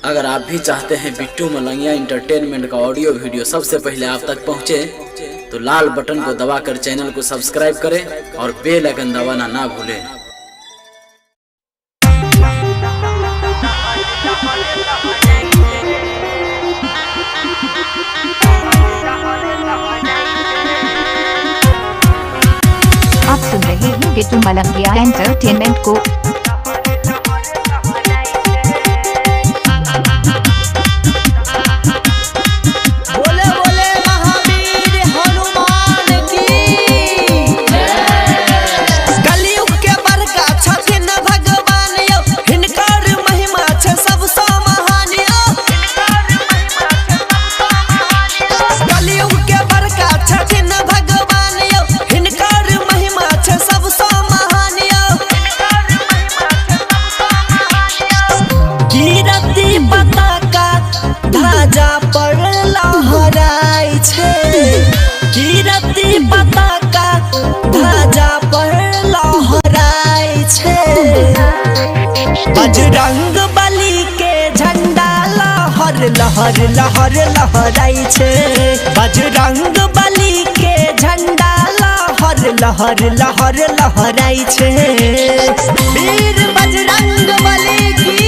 अगर आप भी चाहते हैं बिट्टू मलंगिया इंटरटेनमेंट का ऑडियो वीडियो सबसे पहले आप तक पहुंचे, तो लाल बटन को दबाकर चैनल को सब्सक्राइब करें और बेल आइकन दबाना ना भूलें। आप सुन रहे हैं बिट्टू मलंगिया एंटरटेनमेंट को। बजरंग बली के झंडा लहर लहर लहर लहराई छे। बजरंग बली के झंडा लहर लहर लहर लहराई छे। वीर बजरंग बली की।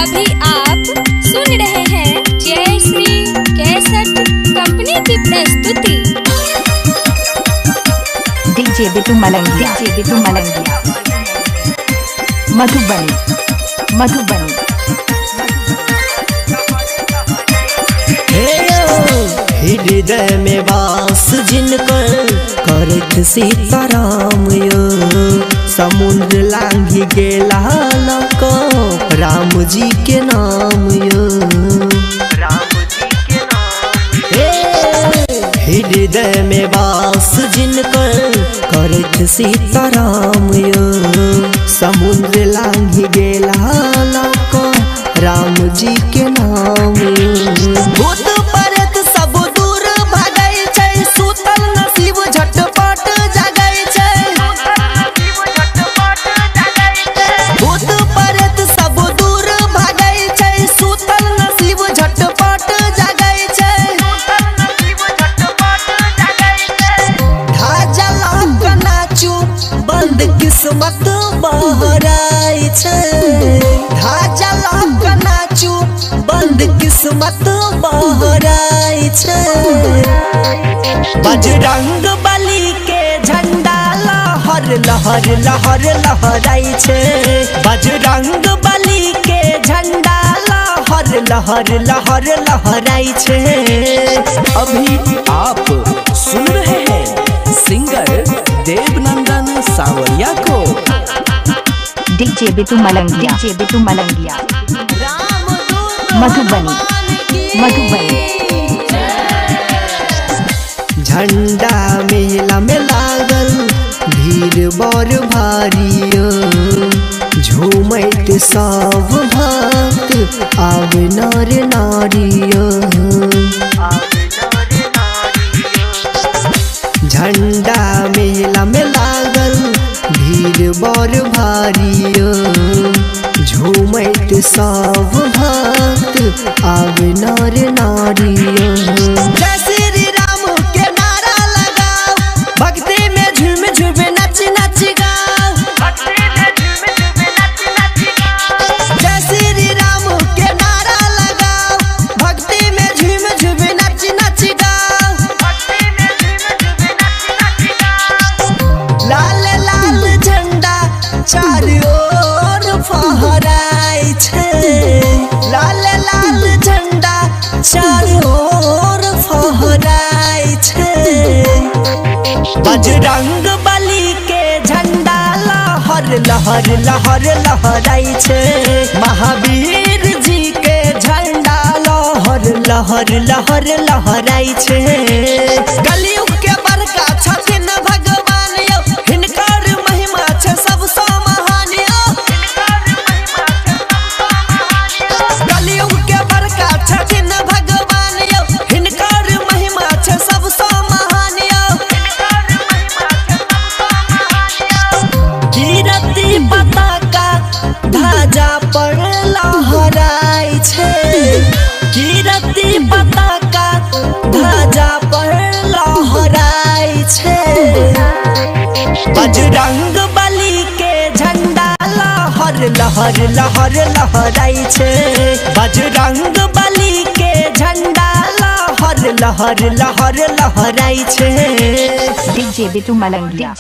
अभी आप सुन रहे हैं जय श्री कैसेट कंपनी की प्रस्तुति। डीजे बिट्टू मलंगिया मधुबनी हृदय में वास जिनकर करत सीताराम यो। समुद्र लांघी गेला लको राम जी के नाम यो। हृदय में वास जिनकर करत सीताराम यो। समुद्र लांघी गेला लको राम जी के नाम यो। भूत परत सब दूर भागै छै, सुतल नसीब झटपट जागै छै। भूत परत सब दूर भागै छै, सुतल नसीब झटपट जागै छै। बंद किस्मत बहराई छै। धाजा लग नाचू बंद किस्मत बहराई छै। बजरंग बली के झंडा लहर लहर लहर लहराई छे। बजरंग बली के झंडा लहर लहर लहर लहराई छे। अभी आप सुन रहे हैं सिंगर देवनंदन सावरिया को। डीजे बिट्टू मलंगिया मधुबनी झंडा मेला में लागल भीड़ बड़ भारियो। झूमैत सब भक्त आवे नर नारियो। झंडा मेला में लागल भीड़ बड़ भारियो। झूमैत सब भक्त आवे नर नारियो। जय श्री राम के नारा लगाओ, भक्ति में झूम झूम नच नच गाओ। जय श्री राम के नारा लगाओ, भक्ति में झूम झूम नच नच गाओ। लाल लाल झंडा चारों ओर फहराई छे। लाल लाल झंडा चारों ओर फहराई छे। बजरंग बली के झंडा लहर लहर लहर लहराई छे। महावीर जी के झंडा लहर लहर लहर लहराई छे। कलयुग के बड़का छथिन भगवान यो, हिनकर महिमा छे सबसे महान यो। कलयुग के बड़का छथिन भगवान यो, हिनकर महिमा छे सबसे महान यो। कीरति पताका बजरंग बली के झंडा लहर लहर लहर लहराई छे। बजरंग बली के झंडा लहर लहर लहर लहराई छे। डीजे बिट्टू मलंगिया।